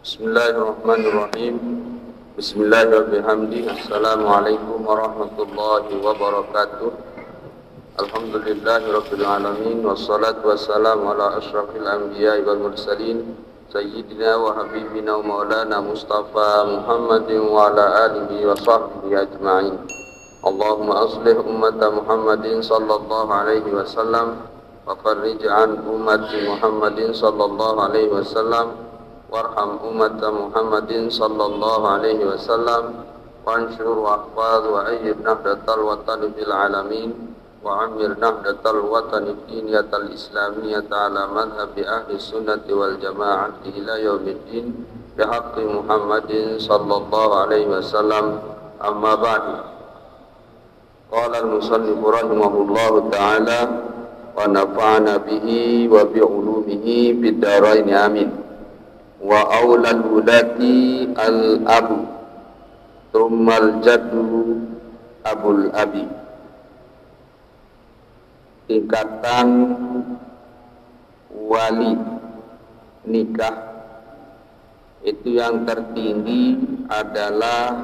Bismillahirrahmanirrahim. Bismillahirrahmanirrahim. Assalamualaikum warahmatullahi wabarakatuh. Alhamdulillahirabbil alamin wassalatu wassalamu ala asyrafil anbiya'i wal mursalin sayyidina wa habibina wa maulana Mustafa Muhammadin wa ala alihi wa sahbihi ajma'in. Allahumma aslih ummata Muhammadin sallallahu alaihi wasallam wa farrij an ummati Muhammadin sallallahu alaihi wasallam warham ummata Muhammadin sallallahu alaihi wasallam wanshur wahfaz wa ayyid nahdatal watani fil alamin wa amir nahdatal watani diniyatal islamiyata ala madhabi ahli sunnati wal jama'ati ila yaumiddin bihaqqi Muhammadin sallallahu alaihi wasallam amma ba'du. Qala al-musannif rahimahullahu ta'ala wa nafa'ana bihi wa bi'ulumihi bid dharain amin. Wa aulal wulati al-abu thummal jaddu abul abi. Tingkatan wali nikah itu yang tertinggi adalah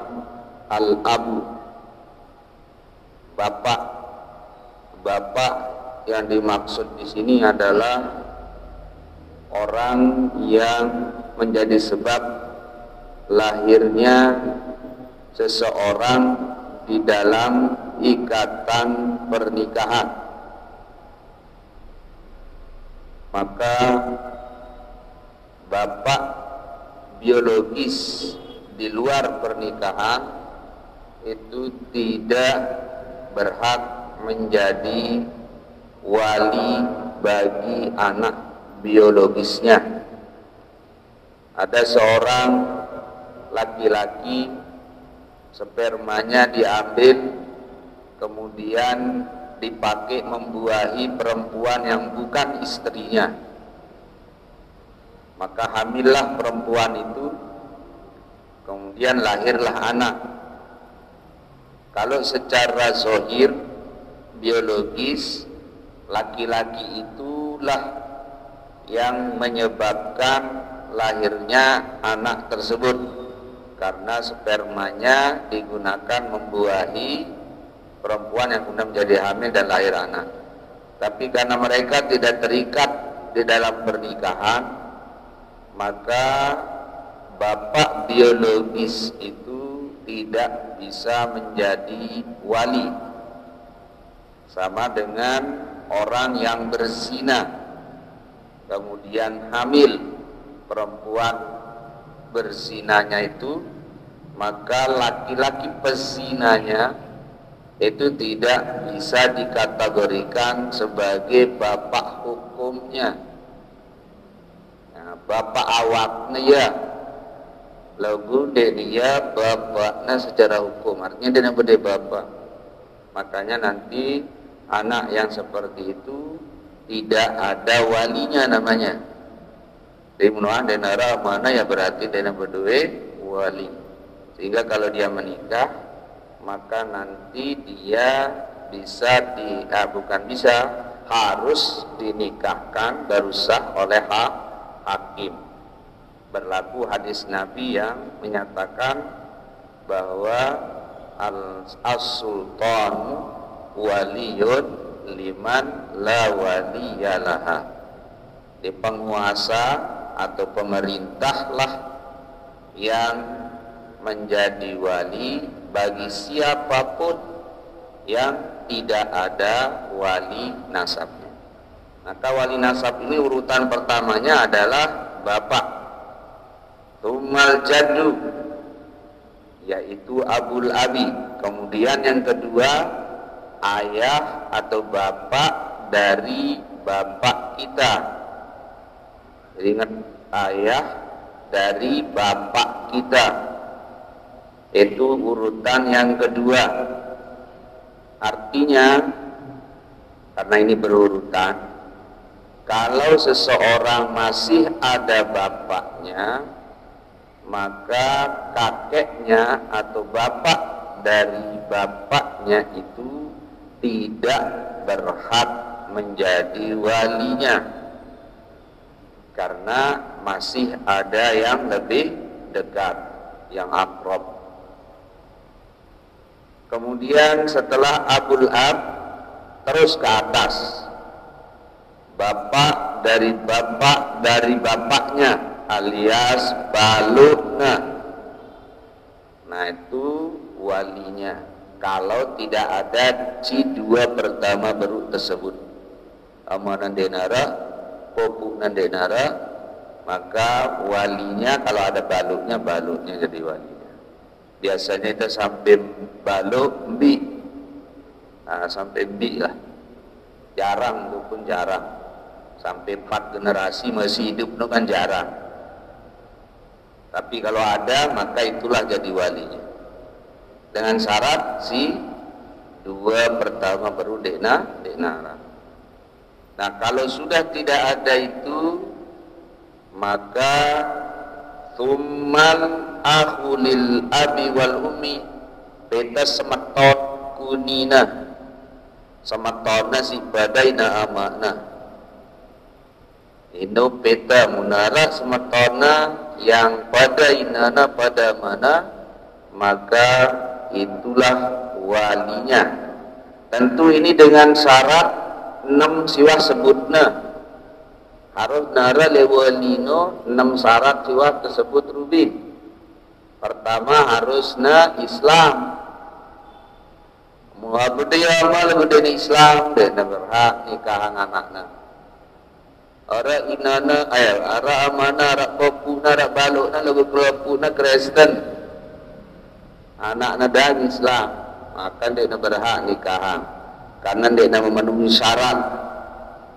al-abu, bapak. Bapak yang dimaksud di sini adalah orang yang menjadi sebab lahirnya seseorang di dalam ikatan pernikahan. Maka bapak biologis di luar pernikahan itu tidak berhak menjadi wali bagi anak biologisnya. Ada seorang laki-laki, spermanya diambil kemudian dipakai membuahi perempuan yang bukan istrinya, maka hamillah perempuan itu, kemudian lahirlah anak. Kalau secara zahir biologis, laki-laki itulah yang menyebabkan lahirnya anak tersebut, karena spermanya digunakan membuahi perempuan yang kemudian menjadi hamil dan lahir anak. Tapi karena mereka tidak terikat di dalam pernikahan, maka bapak biologis itu tidak bisa menjadi wali. Sama dengan orang yang berzina kemudian hamil perempuan berzinanya itu, maka laki-laki pezinanya itu tidak bisa dikategorikan sebagai bapak hukumnya. Nah, bapak awaknya ya lagu dia bapaknya secara hukum, artinya dia berde bapak. Makanya nanti anak yang seperti itu tidak ada walinya namanya. Di munuan denara mana ya berarti dena berdua wali. Sehingga kalau dia menikah, maka nanti dia bisa harus dinikahkan baru sah oleh hakim. Berlaku hadis Nabi yang menyatakan bahwa as-sultan waliyun liman la waliyalaha. Di penguasa atau pemerintahlah yang menjadi wali bagi siapapun yang tidak ada wali nasabnya. Maka wali nasab ini urutan pertamanya adalah bapak, tsummal jaddu, yaitu abul abi. Kemudian yang kedua, ayah atau bapak dari bapak kita. Jadi ingat, ayah dari bapak kita, itu urutan yang kedua. Artinya, karena ini berurutan, kalau seseorang masih ada bapaknya, maka kakeknya atau bapak dari bapaknya itu tidak berhak menjadi walinya. karena masih ada yang lebih dekat, yang akrab. Kemudian setelah abul ab terus ke atas, bapak dari bapaknya alias balugna. Nah itu walinya kalau tidak ada ci dua pertama baru tersebut, amanan denara, popuk denara, maka walinya kalau ada baluknya jadi walinya. Biasanya itu sampai baluk mbi, nah, sampai mbi lah, jarang itu pun jarang, sampai 4 generasi masih hidup itu kan jarang. Tapi kalau ada maka itulah jadi walinya, dengan syarat si dua pertama baru denara. Nah kalau sudah tidak ada itu, maka summal akhulil abi wal ummi, beta semeton kunina, semetona si badaina amakna. Ino beta munara semetona yang pada inana pada mana, maka itulah walinya. Tentu ini dengan syarat 6 siwah sebutna, harus nara lewalino 6 syarat siwah tersebut rubin. Pertama harusna Islam, muhabudaya amal budaya Islam dan berhak nikahan anakna. Ara inana ara amana ara popuna ara balukna lagu popuna Kristen, anakna dan Islam, maka dia berhak nikahan karena dia memenuhi syarat.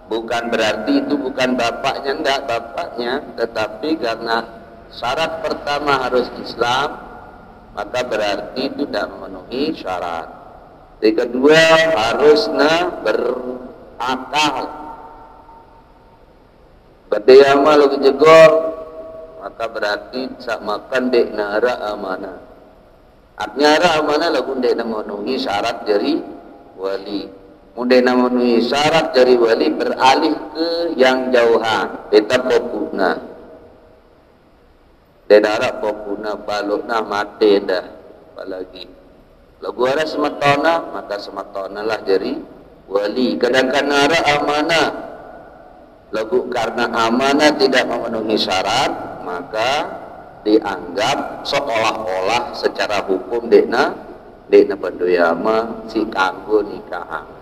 Bukan berarti itu bukan bapaknya, enggak, bapaknya, tetapi karena syarat pertama harus Islam, maka berarti itu tidak memenuhi syarat. Yang kedua harusnya berakal, berdaya amal jegol, maka berarti sak makan dek nara amanah. Artinya nara amanah lagu dek memenuhi syarat dari wali. Mudah memenuhi syarat dari wali, beralih ke yang jauhan, beta popuna. Denara popuna balukna mati dah, apalagi. Lagu ada sematona, maka sematona lah jadi wali. Kadang-kadang nara amanah, lagu karena amanah tidak memenuhi syarat, maka dianggap seolah-olah secara hukum dekna penduyama si kanggo nikahan.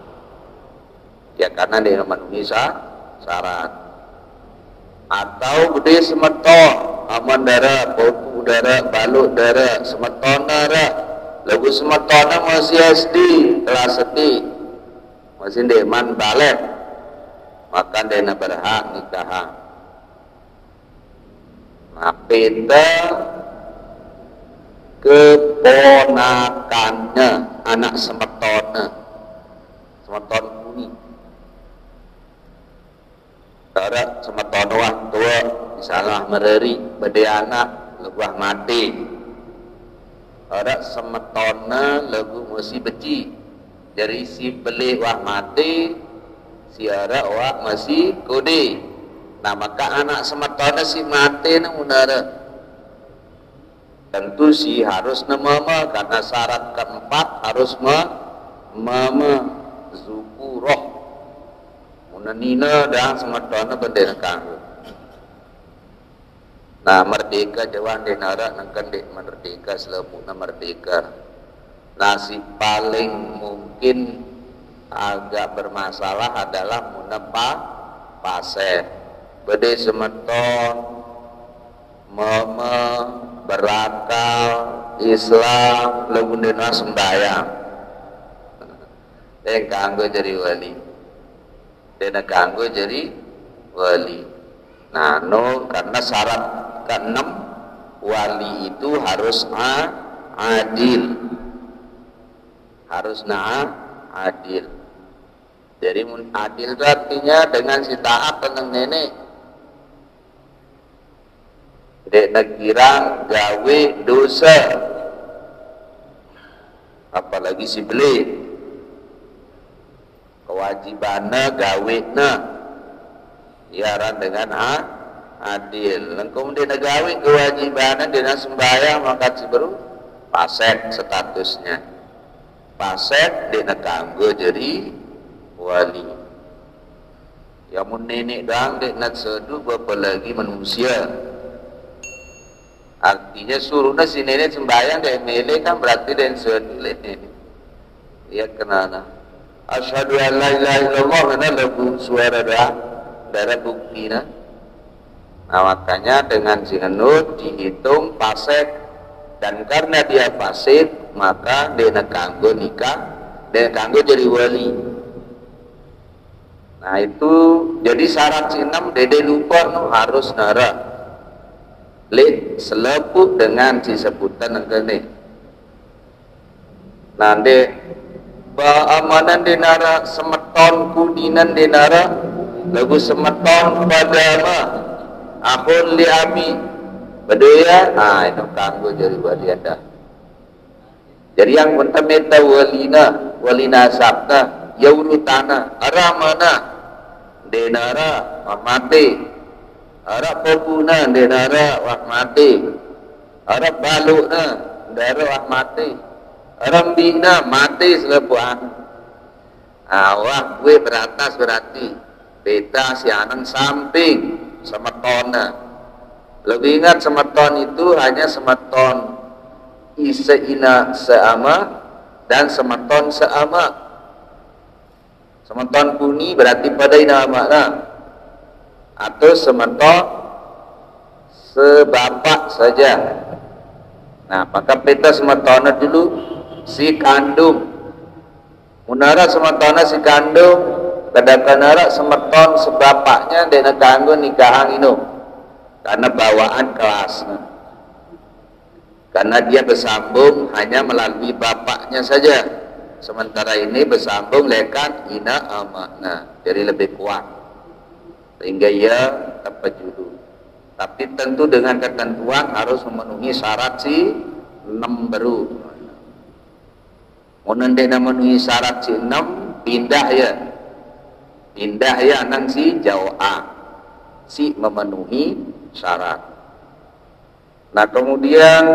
Ya karena dia memenuhi syarat. Atau gede semeton, aman darah, popu darah, baluk darah, semeton darah. Lagu semetona masih SD, kelas SD, masih deman balik, maka dia berhak nikahan. Nah peta keponakannya anak semetona, semeton kuni. Cara semetona wah tua, misalnya mereri, bade anak, lebah mati. Cara semetona lagu mesti beci, jadi si beli wah mati, si ara wah masih kode. Nah maka anak semetona si mati na munara. Tentu si harus mama, karena syarat keempat harus mama zukuroh. Nina dan sematana bendera kanggo. Nah merdeka jawan denara nangkan dek merdeka selepuna merdeka. Nah si paling mungkin agak bermasalah adalah munapa paseh. Bede semeton mama berakal Islam legundena sembahyang. Kanggo jadi wali. Dena kanggo jadi wali. Nah, no, karena syarat ke-6 wali itu harus adil. Harus adil. Jadi adil itu artinya dengan si taat tentang nenek. Dek nakirang gawe dosa. Apalagi si beli. Kewajibannya gawena iaran dengan adil. Dan kemudian negawi kewajiban dina sembahyang maka ciberu pasek statusnya. Pasek dina kanggo jadi wali. Ya mun nenek dang dina sedu bapa lagi manusia. Artinya suruhnya si nenek sembahyang deh mele kan berarti dan sedu nenek. Ya kenana. Asyhadu an la ilaha illallah kana lagu suara darah bukti nah. Nah makanya dengan singenut dihitung pasek dan karena dia fasik maka dia kanggo nikah dia kanggo jadi wali. Nah itu jadi syarat sinam dede lupa no, harus nara le selepuk dengan si sebutan engkene. Nanti amanan dinara semeton kudinan dinara lagu semeton pada ma akun li abi bedaya itu kanggo jadi wali anda. Jadi yang mentameta walina sabda yaurutana aramana denara mati ara popuna denara wak mati ara balukna denara wak mati rambina mati selepuan awak gue beratas berarti beta sianan samping semetona. Lebih ingat semeton itu hanya semeton iseina seama dan semeton seama. Semeton puni berarti pada ina makna atau semeton sebapak saja. Nah maka beta semetona dulu si kandung munara semetona si kandung kadang-kadang semeton sebapaknya dena kanggo nikahan itu karena bawaan kelas karena dia bersambung hanya melalui bapaknya saja sementara ini bersambung lekan ina amakna jadi lebih kuat sehingga ia tepat judul tapi tentu dengan ketentuan harus memenuhi syarat si 6 baru. Mun dena memenuhi syarat si 6 pindah ya nang si jawab si memenuhi syarat. Nah kemudian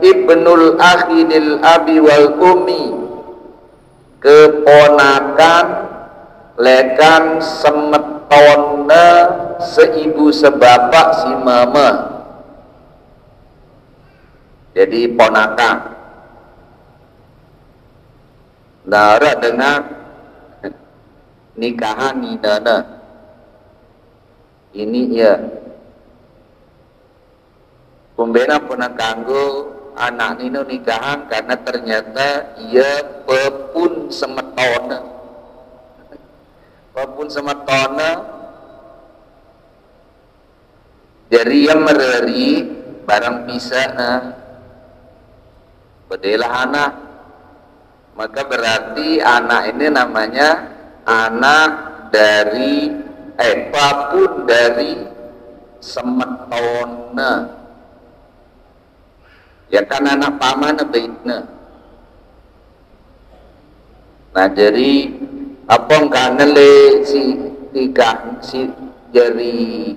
ibnul akhi lil abi wal ummi keponakan lekan semetona seibu sebapak si mama jadi ponakan nara dengan nikahan nidana ini ya pembina pernah kanggo anak nino nikahan karena ternyata ia pepun semetona jadi ia mereri barang pisah bedelah anak maka berarti anak ini namanya anak dari papun dari semetona ya kan anak paman baitna. Nah jadi apa kanele si nikah si dari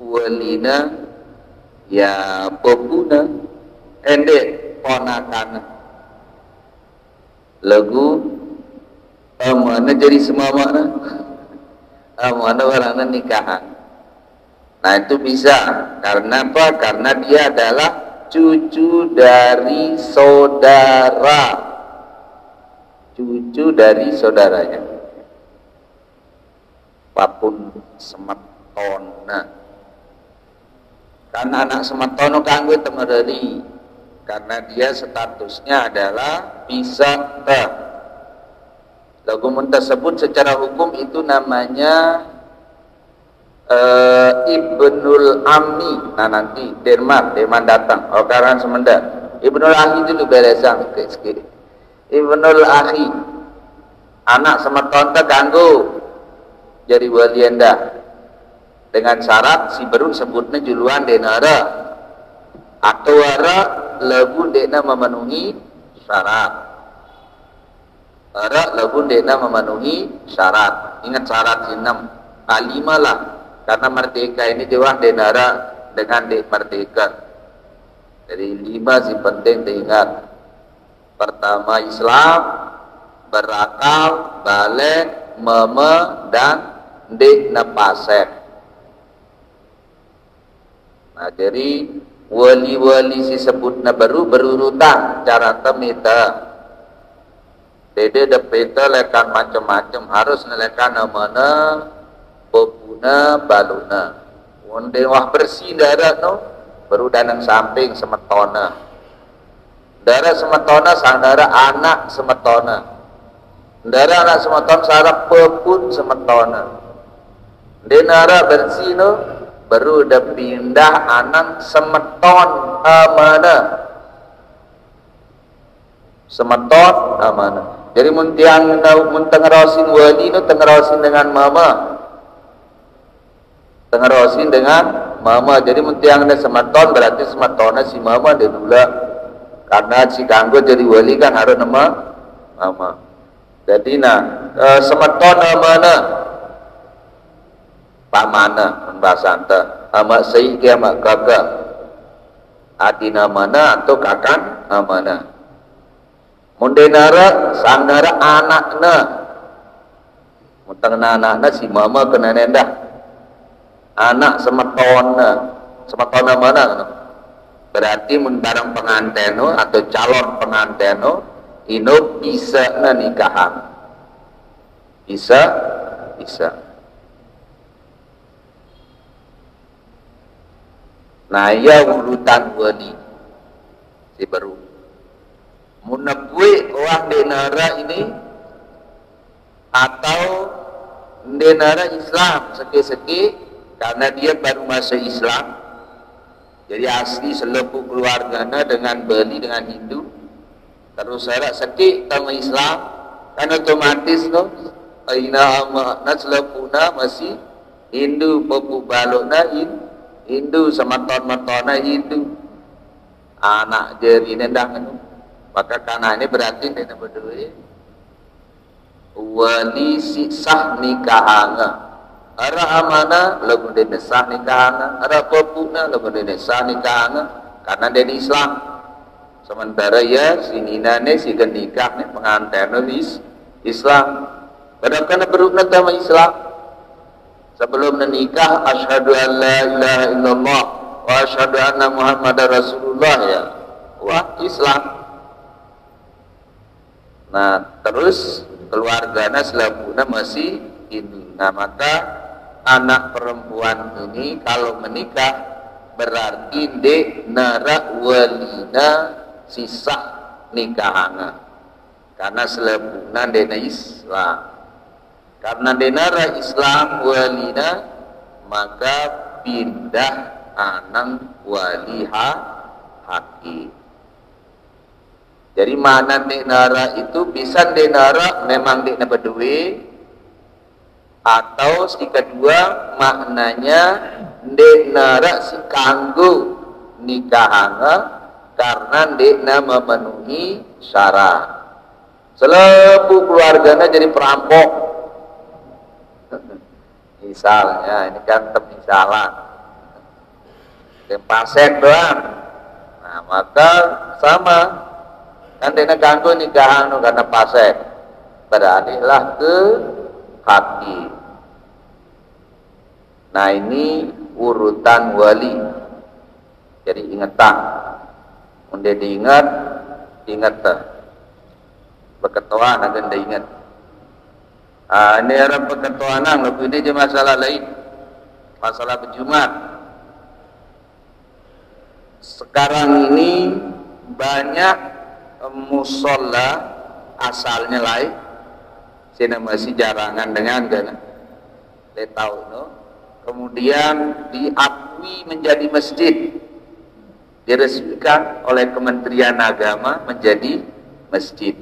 walina ya popuna endek ponakan lagu mana jadi semua mana mana orang nikahan. Nah itu bisa karena apa? Karena dia adalah cucu dari saudaranya papun semetona karena anak semetono kanggo temereri karena dia statusnya adalah bisa lagu tersebut secara hukum itu namanya ibnul ammi. Nah nanti Derman datang karan semenda ibnul akhi itu beresan sikit ibnul akhi anak semeton kanggo jadi walienda dengan syarat si berun sebutnya juluan denara atau ara lagu dena memenuhi syarat ingat syarat 6 alimalah Karena merdeka ini juga denara dengan merdeka. Jadi 5 sih penting diingat. Pertama Islam, berakal, balik, meme, dan napasek. Nah jadi wali-wali si sebutna berurutan cara temita. Dede depeta lekan macam-macam, harus nelekan namana, popuna, baluna. Wonde wah bersih darah no, baru danang samping semetona. Darah semetona sang darah anak semetona. Darah anak semetona sarap pepun semetona. Denara bersih no, baru dah pindah anak semeton amana. Semeton amana. Jadi muntiang muntengerasin wali no tengerasin dengan mama. Tengerasin dengan mama. Jadi muntiang ada semeton berarti semetona si mama dia dula. Karena si kanggo jadi wali kan harus nama mama. Jadi semeton amana. Pamana bahasa anta ama saiki ama kakak adina mana atau kakan amana mundenara sangnara anakna mutangna anakna si mama kena nendah anak semetona mana berarti mun barang penganteno atau calon penganteno ino bisa nikahan bisa nah ya urutan wali si baru munabui orang denara ini atau denara Islam seki-seki karena dia baru masuk Islam jadi asli selepuk keluarganya dengan Bali dengan Hindu terus saya seki sama Islam kan otomatis no aina ama naslepuna masih Hindu popu balokna Hindu sama ton-matona Hindu anak jeri nendah maka karena ini berarti dia berdua wali si sah nikahanga ara amana lagu dia sah nikahanga ara popuna lagu dia sah nikahanga karena dia Islam sementara ya si ninane si nikah nih pengantin Islam padahal berukna sama Islam sebelum menikah asyhadu an la ilaha illallah wa asyhadu anna muhammadar rasulullah ya wah Islam. Nah terus keluarganya selebuna masih Hindu. Nah maka anak perempuan ini kalau menikah berarti de nara walina sisa nikahana karena selebuna dena Islam. Karena denara Islam walina maka pindah anak wali haki. Jadi mana denara itu bisa denara memang dena berdua atau si kedua maknanya denara si kanggo nikahanga karena dena memenuhi syarat. Selepu keluarganya jadi perampok. Misalnya ini kan misalan pasek doang nah maka sama kan dena ganggu nikahan karena pasek beralihlah ke haki. Nah ini urutan wali jadi ingetan udah diingat berketuaan akan diingat. Ini ada perketuanan lebih ini masalah lain masalah berjumat sekarang ini banyak musola asalnya lain sini masih jarangan dengan tahu no? Kemudian diakui menjadi masjid diresmikan oleh Kementerian Agama menjadi masjid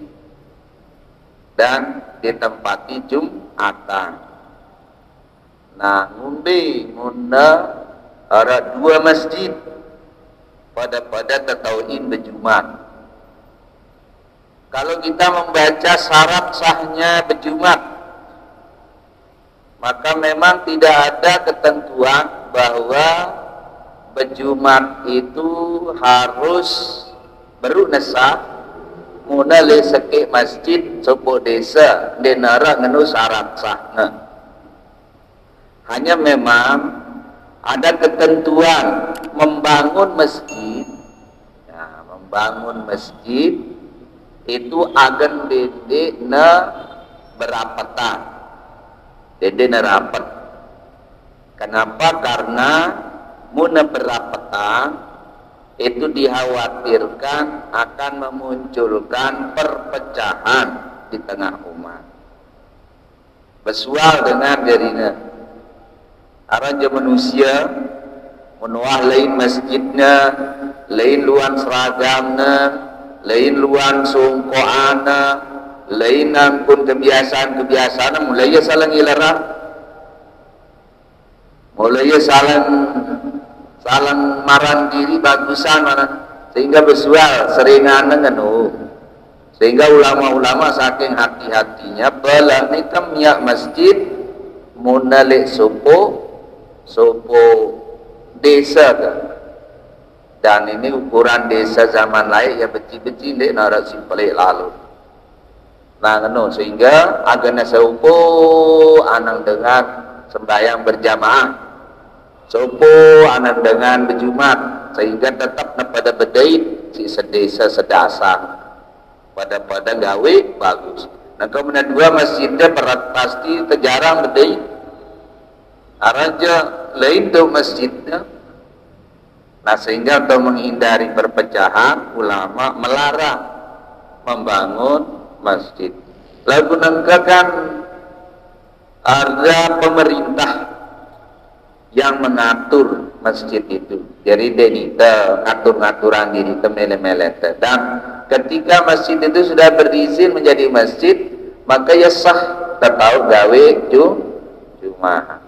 dan ditempati Jumatan. Nah, ngunda ada 2 masjid pada tetauin berjumat. Kalau kita membaca syarat sahnya berjumat, maka memang tidak ada ketentuan bahwa berjumat itu harus baru nesah muna le seke masjid sopo desa denara ngenu syarat sahna. Hanya memang ada ketentuan membangun masjid. Ya, membangun masjid itu agen dede na berapatan, dede na rapat. Kenapa? Karena muna berapatan itu dikhawatirkan akan memunculkan perpecahan di tengah umat. Bersual dengan dirinya araja manusia menuah lain masjidnya, lain luan seragamnya, lain luan sungkoana, lain pun kebiasaan mulai saling ilarang, mulai saling maran diri bagusan mana, sehingga bersual seringan ngenu, sehingga ulama-ulama saking hati-hatinya bala ni temyak masjid munalik sopo desa kan. Dan ini ukuran desa zaman lain ya beci-beci dek narak simpelik lalu. Nah ngenu, sehingga agana sopo anang dengan sembahyang berjamaah, sopo anang dengan berjumat, sehingga tetap pada bedait si sedesa sedasa pada gawe bagus. Nah kemudian dua masjidnya pasti terjarang bedait araja lain tu masjidnya. Nah sehingga untuk menghindari perpecahan ulama melarang membangun masjid. Lalu nengkakan ada pemerintah yang mengatur masjid itu. Jadi denita ngatur-ngaturan diri temele-melete. Dan ketika masjid itu sudah berizin menjadi masjid, maka ya sah tertahu gawe Jumat.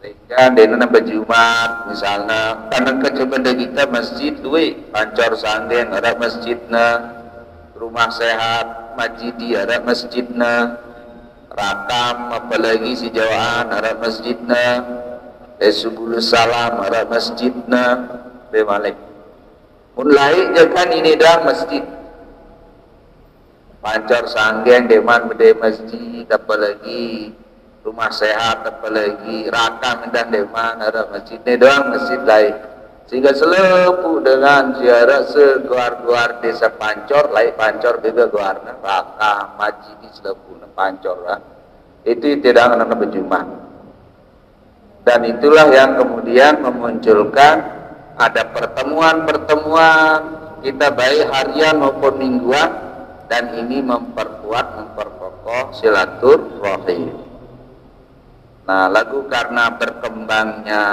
Sehingga dena berjumat misalnya karena kecoba kita masjid duit pancor sandeng ada masjidna, rumah sehat majidi ada masjidna, rakam apalagi si jawaan ada masjidna, Subulus salam ada masjidna, bemalik mulai jangan ini dah masjid pancor sanggeng deman bede masjid apalagi rumah sehat apalagi rakam dan deman ada masjid ni doang masjid lain, sehingga selepu dengan ziarah seguar-guar desa pancor lain pancor juga guarna rakam majid di selepu pancor lah. Itu tidak akan berjumat. Dan itulah yang kemudian memunculkan ada pertemuan-pertemuan kita baik harian maupun mingguan, dan ini memperkokoh silaturahim. Nah, lagu karena berkembangnya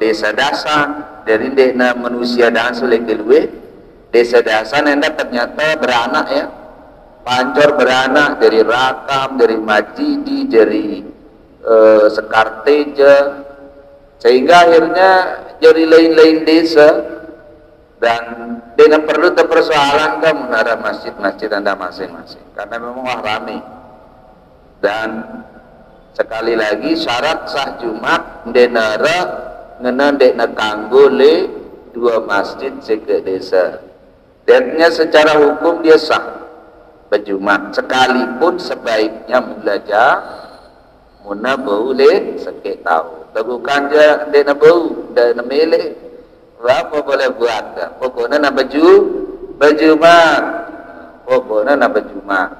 desa dasan dari desa manusia dan sulit keluar desa dasan yang ternyata beranak ya, pancor beranak dari rakam, dari majidi, dari sekarteja, sehingga akhirnya jadi lain-lain desa. Dan dengan perlu terpersoalan kan menara masjid-masjid anda masing-masing karena memang wah rame. Dan sekali lagi syarat sah Jumat denara ngena dekna kanggo le dua masjid seke desa. Artinya secara hukum dia sah berjumat sekalipun sebaiknya belajar muna bau le seke tahu. Bukan je dekna bau dan mele apa boleh buat kan. Pokoknya nak berjumat. Pokoknya nak berjumat.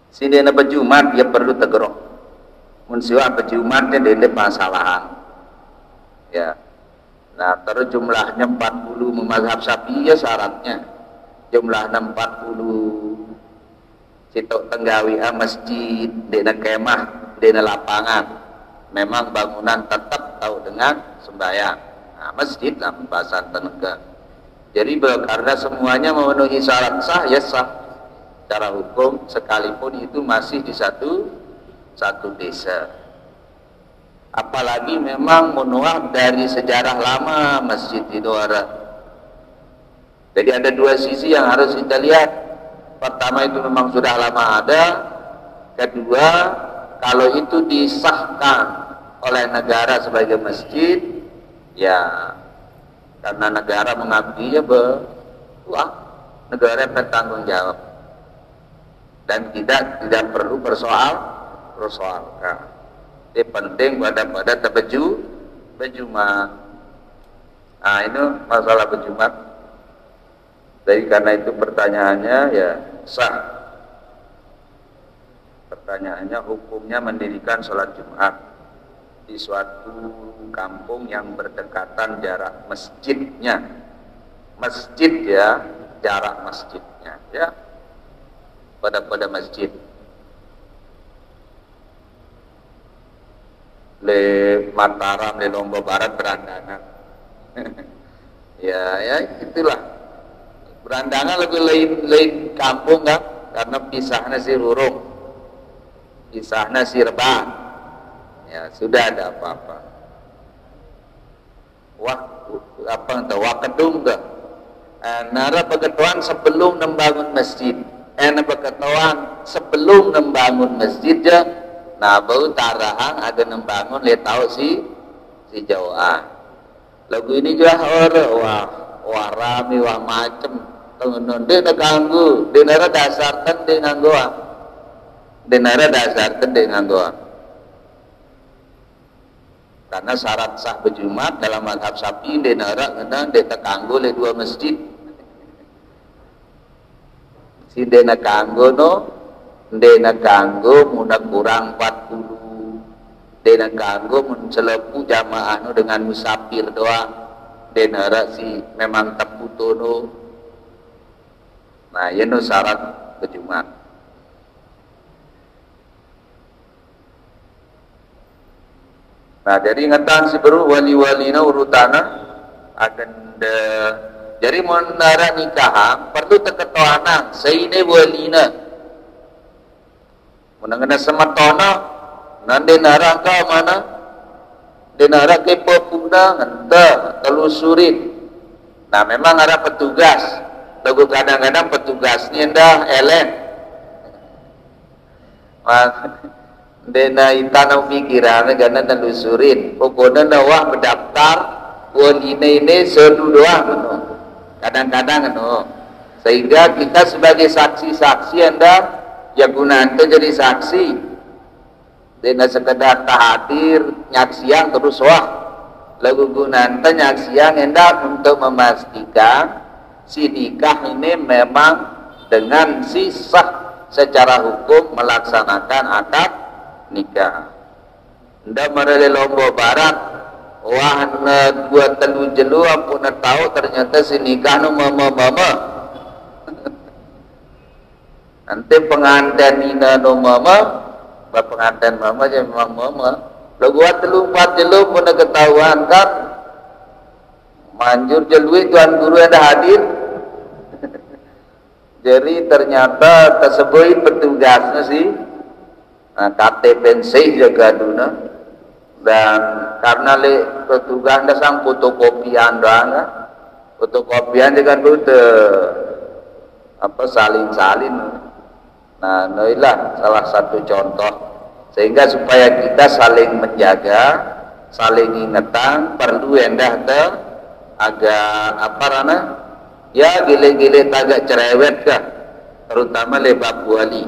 Sini nak berjumat dia perlu tegerok. Munsiwa berjumatnya dari masalahan ya. Nah terus jumlahnya 40 memazhab Syafi'i ya syaratnya jumlahnya 40 sitok tenggawi masjid dena kemah dena lapangan, memang bangunan tetap tahu dengan sembahyang. Nah masjid lah pembahasan tenaga. Jadi karena semuanya memenuhi syarat sah ya sah secara hukum sekalipun itu masih di satu desa. Apalagi memang menuah dari sejarah lama masjid itu ada. Jadi ada dua sisi yang harus kita lihat. Pertama itu memang sudah lama ada. Kedua kalau itu disahkan oleh negara sebagai masjid, ya karena negara mengakuinya negara bertanggung jawab dan tidak perlu persoalkan. Ini penting pada berjumat. Nah, ini masalah berjumat. Jadi karena itu pertanyaannya ya sah. Pertanyaannya hukumnya mendirikan sholat Jumat di suatu kampung yang berdekatan jarak masjidnya. Masjid ya, jarak masjidnya ya. Pada masjid. Le Mataram, le Lombok Barat berandangan. ya itulah. Berandangan lebih lain kampung kan, karena pisahnya si rurung, pisahnya si rebah. Ya sudah ada apa-apa. Wah kedung ke? Nara peketuan sebelum membangun masjid. Peketuan sebelum membangun masjid je. Nah bau tarahang ada membangun le tahu si Jawa. Lagu ini juga wah rame wah macem. Tengen dia nak ganggu, dia nara dasarkan dia ngangguan, karena syarat sah berjumat dalam mazhab Syafi'i dia nara kena dia terganggu oleh dua masjid. Si dia nak ganggu muna kurang 40, dia nak ganggu mencelepu jamaah dengan musafir doang, dia nara si memang terputus Nah, ini syarat berjumat. Nah, jadi ingatan si beru wali-walina urutana akan jadi menara nikah perlu terketahuan seine walina. Menangana sematona nande nara ka mana? Denara ke pepuna ente telusurin. Nah, memang ada petugas. Lagu kadang-kadang petugasnya dah elek. Dena itanau pikiran karena telusurin. Pokoknya nawah berdaftar buat ini sedu doang. Kadang-kadang sehingga kita sebagai saksi-saksi anda ya gunaan itu jadi saksi. Dena sekedar hadir nyaksian terus lagu gunaan itu nyaksian anda untuk memastikan si nikah ini memang dengan si sah secara hukum melaksanakan akad nikah. Nda merele Lombok Barat wah buat telu jelu ampun tahu ternyata si nikah mama nanti pengantin ina mama pengantin mama aja memang mama lo buat telu 4 jelu pun ketahuan kan manjur jelui tuan guru ada hadir. Jadi ternyata tersebut petugasnya sih KTP sih jaga duna dan karena petugas dah sang fotokopian doang fotokopian juga tuh salin. Nah inilah salah satu contoh sehingga supaya kita saling menjaga, saling ingetan perlu endah agak ya gile-gile tagak cerewet kah terutama lebab wali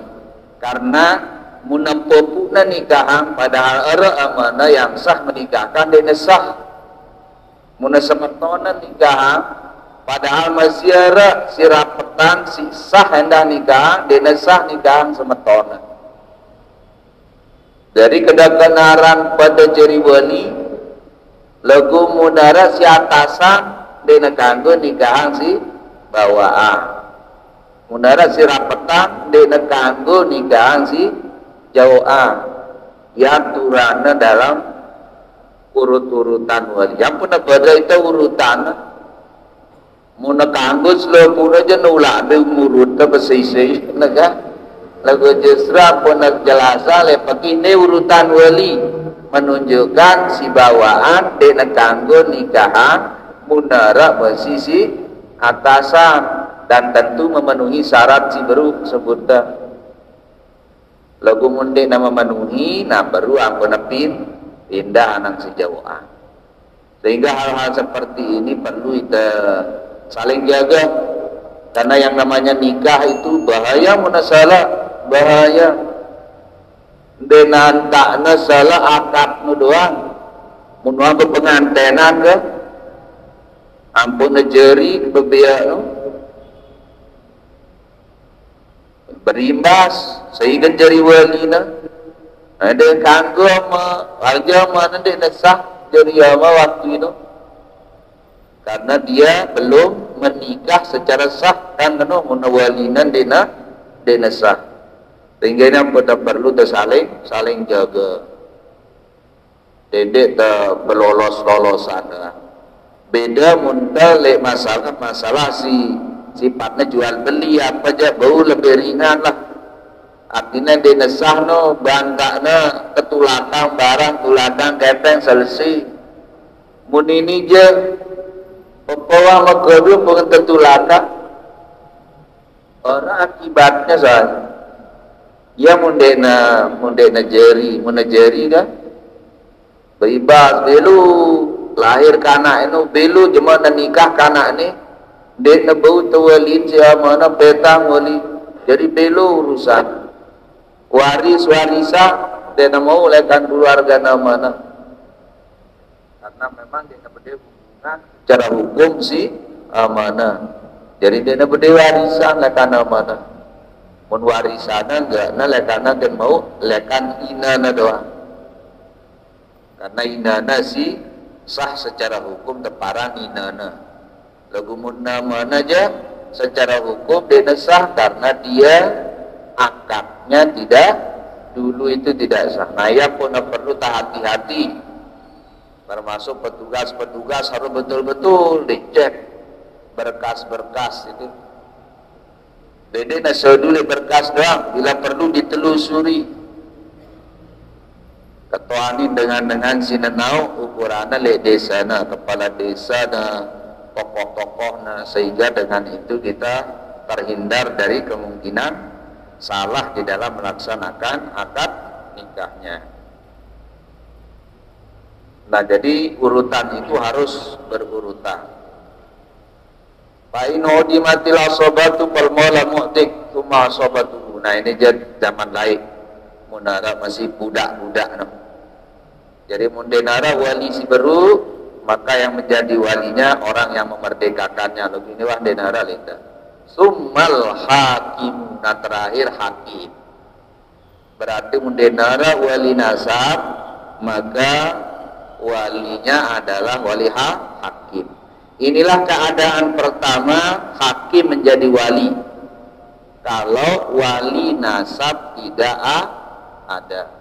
karena munampopuna nikahan padahal amana yang sah menikahkan dia sah munasemetona nikahan padahal masih sirapetan si sah hendak nikah dia sah nikahan semetona. Dari kedakenaran pada jeri wali lagu munara si atasan dena kanggo nikahan si bawaan munara si rapetan dena kanggo nikahan si jauhan yang turana dalam urut-urutan wali yang pun pada itu urutan muna kanggo selopuna aja nulak ada urut bersisi naga lagu jesra pun jelasa lepak ini urutan wali menunjukkan si bawaan dena kanggo nikahan munara bersisi atasan dan tentu memenuhi syarat si beru sebutnya lagu munde nama memenuhi, nah baru ampun pindah anak sejauhan. Sehingga hal-hal seperti ini perlu kita saling jaga, karena yang namanya nikah itu bahaya, munasalah bahaya. Denan takna salah akad nu doang, mun ke pengantenan ke ampun ngejeri bebiak no berimbas sehingga jari walina ada kanggo agama nanti sah jari ama waktu itu, karena dia belum menikah secara sah kan no munawalina dena sah. Sehingga ini perlu saling jaga. Dedek belolos-lolosan. Beda muntah le masalah sifatnya jual beli apa aja bau lebih ringan lah. Artinya dia nesah no bantakna ketulakang barang tulakang kepeng selesai. Mun ini je pepawa makedu bukan tetulakang. Orang akibatnya saja. Ya mundena jeri kan bebas belu lahir kana eno belu cuma nikah kana ni dek nebau tawalin siapa na petang wali jadi belu urusan warisa dia mau lekan keluarga namana, karena memang dia berde hubungan secara hukum si amanah, jadi dia berde warisan lekan amanah. Mun warisana enggak na lekana dan mau lekan inana doang, karena inana si sah secara hukum teparang inana. Lagu mun namana aja secara hukum dia sah karena dia akadnya tidak dulu itu tidak sah. Nah ya pun perlu hati-hati, termasuk petugas harus betul-betul dicek berkas-berkas itu. Dede nasaduli berkas doang, bila perlu ditelusuri. Ketuanin dengan sinenau ukurannya le desa na kepala desa na tokoh-tokoh na, sehingga dengan itu kita terhindar dari kemungkinan salah di dalam melaksanakan akad nikahnya. Nah jadi urutan itu harus berurutan. Paino di mati asobatu pal mola mu'tik tuma asobatu. Nah ini zaman lain munara masih budak-budak no. Jadi mundenara wali si baru, maka yang menjadi walinya orang yang memerdekakannya. Lalu ini wah denara linda. Summal hakim, nah terakhir hakim. Berarti mundenara wali nasab, maka walinya adalah wali hakim. Inilah keadaan pertama hakim menjadi wali. Kalau wali nasab tidak ada.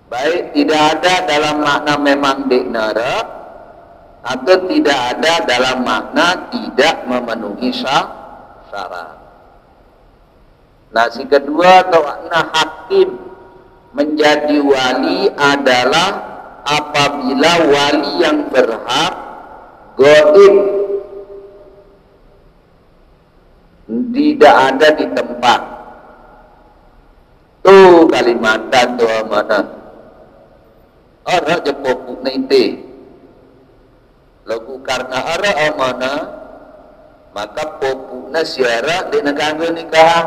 Baik tidak ada dalam makna memang dinara, atau tidak ada dalam makna tidak memenuhi syarat. Nah si kedua atau makna hakim menjadi wali adalah apabila wali yang berhak gaib tidak ada di tempat. Tuh Kalimantan tuh mana orang jepopuk nanti lagu karena arah amana, maka popukna siara di negara nikah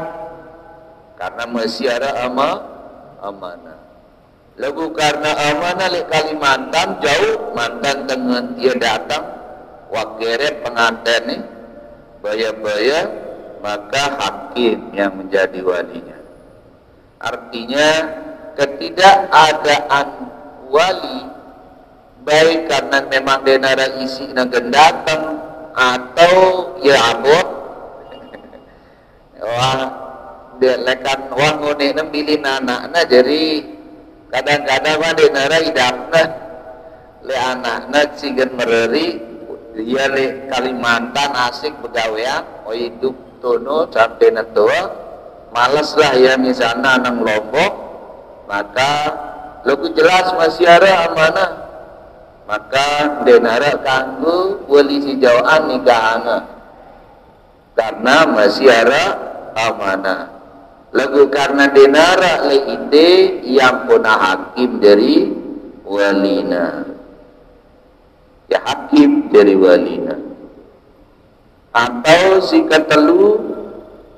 karena mesiara amanah. Lagu karena amanah di Kalimantan jauh, mantan dengan dia datang wakere pengantin nih baya-baya, maka hakim yang menjadi walinya. Artinya ketidakadaan wali baik karena memang denara isi nagen datang atau ya abot wah dia lekan wang ngone nembilin anakna, jadi kadang-kadang mah denara idapna le anakna cigen mereri dia le Kalimantan asik begawean oh hidup tono sampai natua males lah ya misalnya nang Lombok, maka lagu jelas masih ada amanah, maka denara kanggo wali si jauhan nikahana karena masih ada amanah. lagu karena denara le ide yang puna hakim dari walina, ya hakim dari walina. Atau si katelu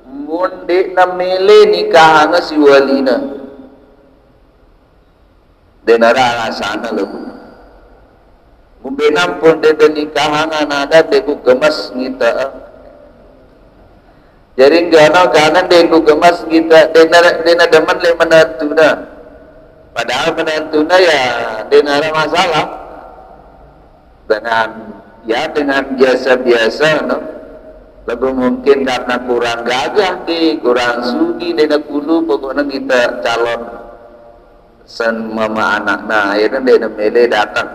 munde namele nikahana si walina, denara alasana lagu. Mumbenam pun de nikahana nada teku gemas ngita. Jadi gana kanan deku gemas kita dena demen le menantuna. Padahal menantuna ya denara masalah. Dengan biasa-biasa no. Lebih mungkin karena kurang gagah kurang sugi dena kulu pokoknya kita calon sen mama anak. Nah, akhirnya dena mele datang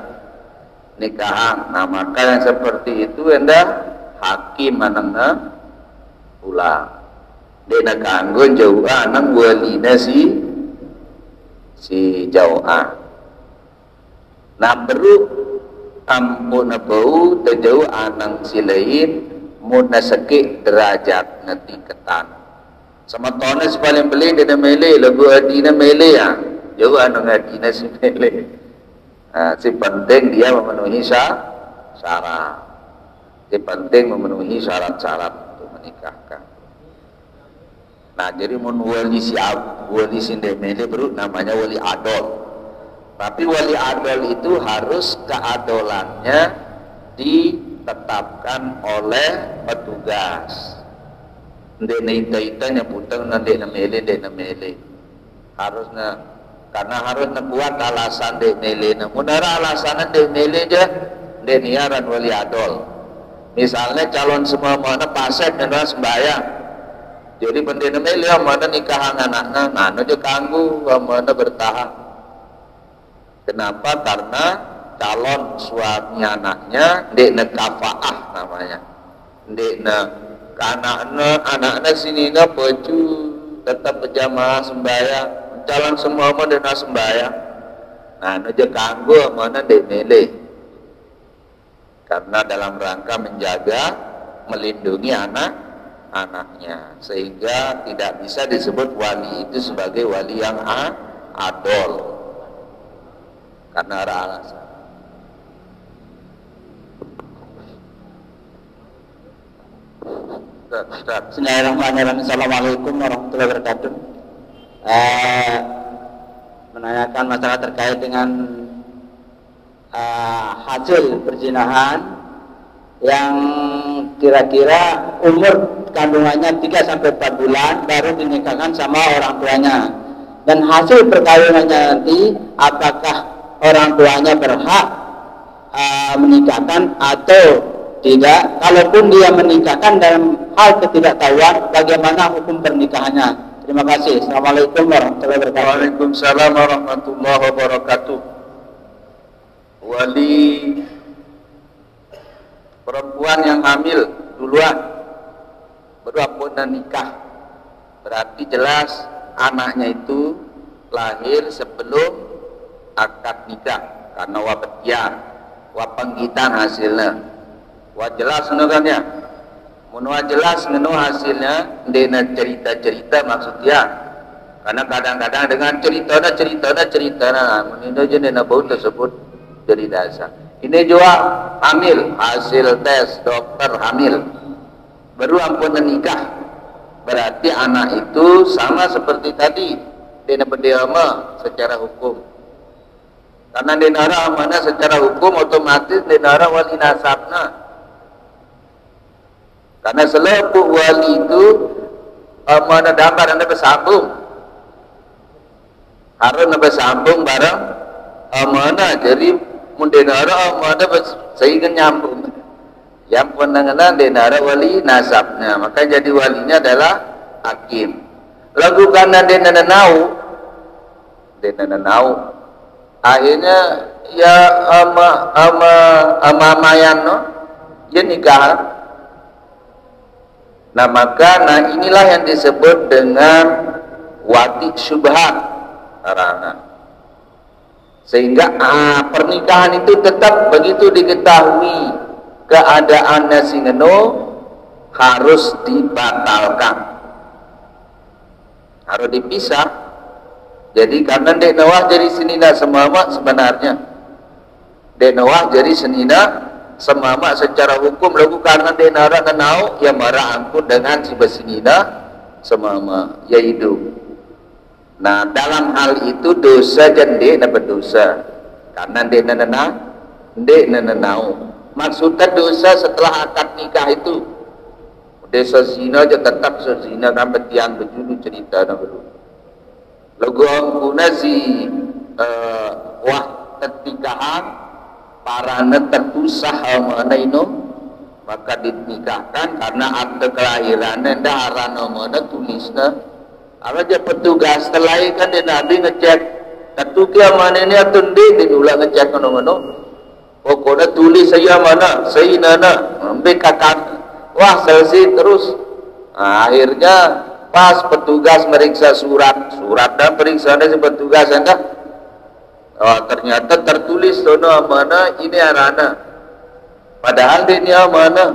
nikahan. Nah, maka yang seperti itu hendak hakim anaknya ulang dena kanggo jauh anak walina si jauh nah baru ampun bau terjauh anak si lain muna sakit derajat nanti ketan sama tones paling beli dena mele lagu adina mele ya jauh anak adina si mele. Nah, si penting dia memenuhi syarat, si penting memenuhi syarat-syarat menikahkan. Nah, jadi mun wali si demele baru namanya wali adol. Tapi wali adol itu harus keadolannya ditetapkan oleh petugas. Ndene ita nyebutang ndene mele. Harusnya karena harusnya kuat alasan demele. Namun ada alasan demele aja deniaran wali adol. Misalnya calon semua mana pasek dan sembahyang. Jadi pendena mele mana nikahan anaknya, ngana aja kanggu, mana bertahan. Kenapa? Karena calon suami anaknya dekna kafaah namanya. Dekna anaknya sini na peju tetap berjamaah sembahyang. Calon semua mana dena sembahyang. Nah, aja kanggu mana dek mele. Karena dalam rangka menjaga, melindungi anaknya, sehingga tidak bisa disebut wali itu sebagai wali yang adol karena ada alasan. Bismillahirrahmanirrahim. Assalamualaikum warahmatullahi wabarakatuh. Menanyakan masalah terkait dengan hasil perzinahan yang kira-kira umur kandungannya 3-4 bulan baru dinikahkan sama orang tuanya, dan hasil perkawinannya nanti apakah orang tuanya berhak menikahkan atau tidak. Kalaupun dia menikahkan dalam hal ketidaktahuan, bagaimana hukum pernikahannya? Terima kasih. Assalamualaikum warahmatullahi wabarakatuh. Waalaikumsalam warahmatullahi wabarakatuh. Wali perempuan yang hamil duluan baru dan nikah, berarti jelas anaknya itu lahir sebelum akad nikah karena wabetian wapenggitan hasilnya jelas nukannya menua jelas ngenu hasilnya dena cerita maksudnya, karena kadang-kadang dengan cerita menino je dena bau tersebut jadi dasar. Ini juga hamil, hasil tes dokter hamil, baru ampun nikah, berarti anak itu sama seperti tadi dena berdama secara hukum. Karena denara mana secara hukum otomatis denara wali nasabna. Karena selepuk wali itu mana damar anda bersambung, harus anda bersambung bareng mana jadi mundenara mana sehingga nyambung. Yang penanganan denara wali nasabnya, maka jadi walinya adalah hakim. Lagu karena denana nau, akhirnya ya amayan no, ya nikah. Nah maka inilah yang disebut dengan wati syubhat karena sehingga pernikahan itu tetap begitu diketahui keadaannya singeno harus dibatalkan. harus dipisah. Jadi karena dek nawah jadi senina semama sebenarnya dek nawah jadi senina semama secara hukum lagu karena dek nara kenau ya marah ampun dengan si besenina semama ya hidup. Nah dalam hal itu dosa jende na berdosa karena dek nenau. Maksudnya dosa setelah akad nikah itu desa zina aja tetap sezina kan betian berjudul cerita na baru. Lagu ampuna si wah ternikahan parana tertusah mana ino maka dinikahkan karena akte kelahirannya ndak arana mana tulisna aja petugas telai kan dia nabi ngecek ketukia mana ini atundi diulang ngecek mana pokoknya tulis saya mana saya nana ambil kakak wah selesai terus. Nah, akhirnya pas petugas meriksa surat dan periksaannya si petugas anda ternyata tertulis sono mana ini arana padahal ini mana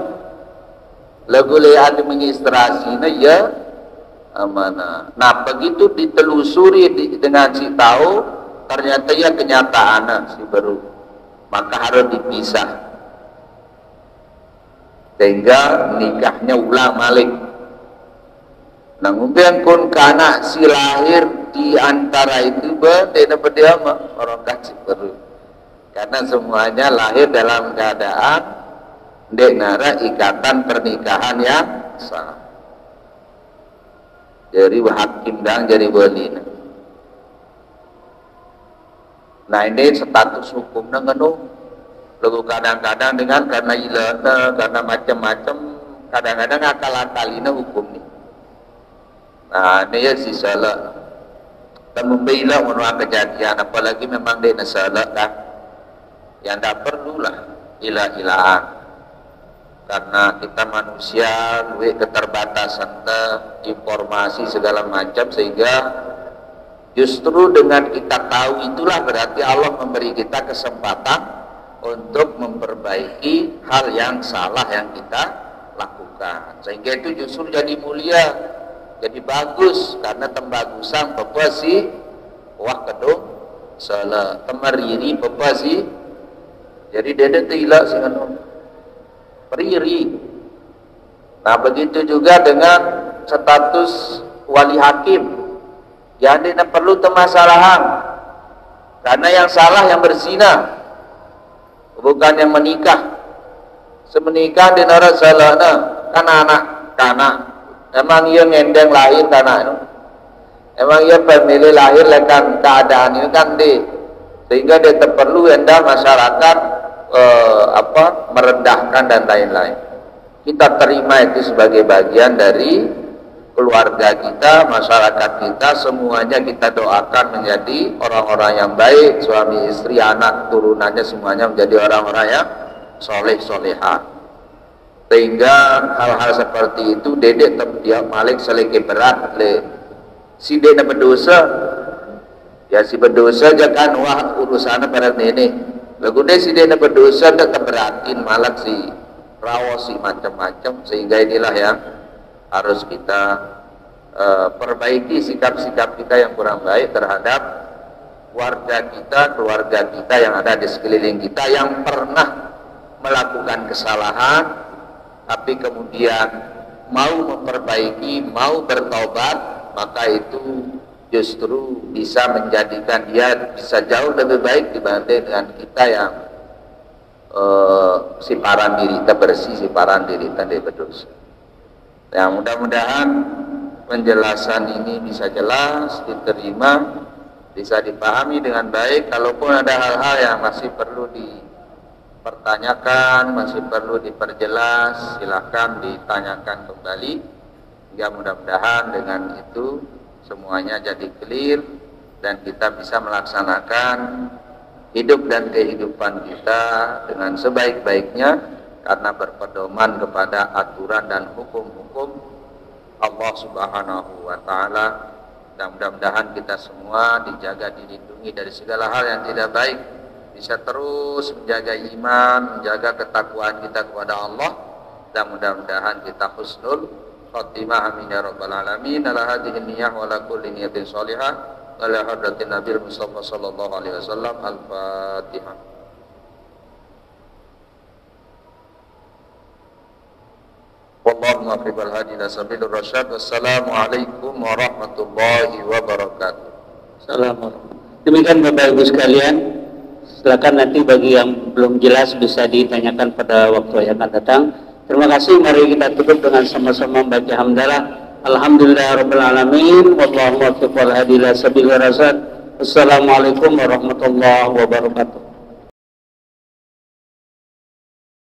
lagu lehan administrasinya ya mana. Nah begitu ditelusuri dengan si tahu ternyata ya kenyataannya si baru maka harus dipisah sehingga nikahnya ulang malik. Nah, kemudian pun karena si lahir di antara itu benda berdiama orang kasih perlu karena semuanya lahir dalam keadaan denara ikatan pernikahan yang sah. Jadi hakim dan jadi wali. Nah ini status hukumnya ngenu. Lalu kadang-kadang dengan karena ilana karena macam-macam kadang-kadang akal-akalina hukum nih. Nah ini ya si salah dan membela menurut kejadian apalagi memang dia salah kan yang tak perlulah ilah-ilahan karena kita manusia luwih keterbatasan informasi segala macam sehingga justru dengan kita tahu itulah berarti Allah memberi kita kesempatan untuk memperbaiki hal yang salah yang kita lakukan sehingga itu justru jadi mulia. Jadi bagus karena tembagusan pepasi wah kedung salah temeriri pepasi jadi dede tila singanu periri. Nah begitu juga dengan status wali hakim jadi perlu temasalahan karena yang salah yang berzina bukan yang menikah. Semenikah di nara salahna kan anak kanak emang ia ngendeng lahir tanah itu emang ia pemilih lahir lekan keadaan ini kan sehingga dia perlu hendak masyarakat merendahkan dan lain-lain. Kita terima itu sebagai bagian dari keluarga kita, masyarakat kita, semuanya kita doakan menjadi orang-orang yang baik, suami istri, anak, turunannya semuanya menjadi orang-orang yang soleh-solehah. Sehingga hal-hal seperti itu dedek dia malik seleke berat le si dedek berdosa ya si berdosa jangan wah urusannya pada nenek lagu deh si dedek berdosa dah keberatin malak si rawas si macam-macam sehingga inilah yang harus kita perbaiki sikap-sikap kita yang kurang baik terhadap warga kita, keluarga kita yang ada di sekeliling kita yang pernah melakukan kesalahan tapi kemudian mau memperbaiki, mau bertobat, maka itu justru bisa menjadikan dia bisa jauh lebih baik dibanding dengan kita yang siparan diri kita bersih, siparan diri kita berdosa. Ya mudah-mudahan penjelasan ini bisa jelas, diterima, bisa dipahami dengan baik. Kalaupun ada hal-hal yang masih perlu dipertanyakan, masih perlu diperjelas, silahkan ditanyakan kembali. Ya mudah-mudahan dengan itu semuanya jadi clear dan kita bisa melaksanakan hidup dan kehidupan kita dengan sebaik-baiknya karena berpedoman kepada aturan dan hukum-hukum Allah Subhanahu wa taala. Dan mudah-mudahan kita semua dijaga, dilindungi dari segala hal yang tidak baik, bisa terus menjaga iman, menjaga ketakwaan kita kepada Allah, dan mudah-mudahan kita husnul khatimah amin ya rabbal alamin. Ala hadhihi niyyah wa ala kulli niyatin shalihah ala hadratin Nabil Mustafa sallallahu alaihi wasallam. Al-Fatihah. Wallahu muwaffiq wal hadi ila sabilir rasyad. Wassalamu alaikum warahmatullahi wabarakatuh. Assalamualaikum. Demikian Bapak Ibu sekalian, silakan nanti bagi yang belum jelas bisa ditanyakan pada waktu yang akan datang. Terima kasih, mari kita tutup dengan sama-sama membaca hamdalah. Alhamdulillahirabbil alamin, wallahu muwaffiq wal hadi ila sabilir rasyad. Assalamualaikum warahmatullahi wabarakatuh.